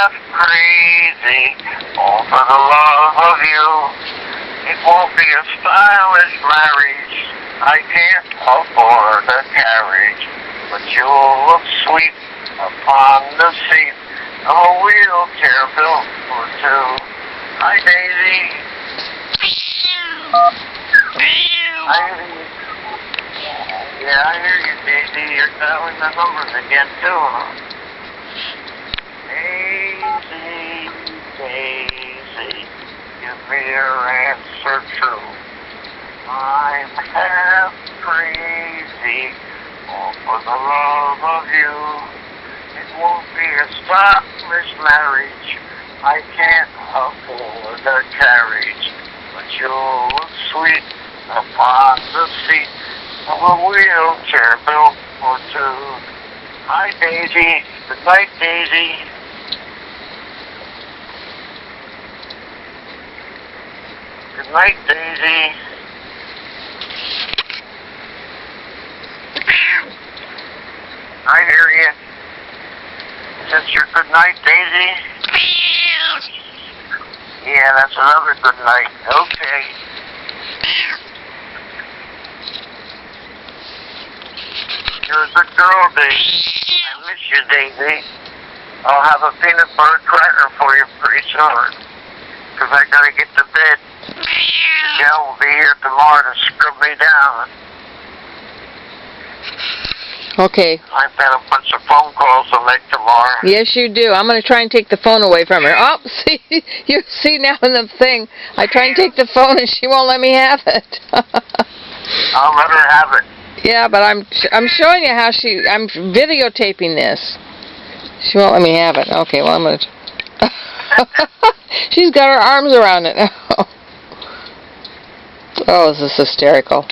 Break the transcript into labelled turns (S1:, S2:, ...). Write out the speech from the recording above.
S1: half crazy, all for the love of you. It won't be a stylish marriage, I can't afford a carriage, but you'll look sweet upon the seat of a wheelchair built for two. Hi, Daisy. Yeah, I hear you, Daisy. You're dialing the numbers again, too, huh? Daisy, Daisy, give me your answer true. I'm half crazy, all for the love of you. It won't be a stylish marriage, I can't afford a carriage, but you'll look sweet upon the seat of a wheelchair built for two. Hi, Daisy. Good night, Daisy. Good night, Daisy. I hear you. Is that your good night, Daisy? Yeah, that's another good night. Okay. You're a good girl, Daisy. I miss you, Daisy. I'll have a peanut butter cracker for you pretty soon, because I gotta get to bed. The gal will be here tomorrow to scrub me down.
S2: Okay.
S1: I've got a bunch of phone calls to make tomorrow.
S2: Yes, you do. I'm going to try and take the phone away from her. Oh, see, you see now in the thing. I try and take the phone and she won't let me have it.
S1: I'll let her have it.
S2: Yeah, but I'm showing you how I'm videotaping this. She won't let me have it. Okay, well, I'm going to... She's got her arms around it now. Oh, this is hysterical.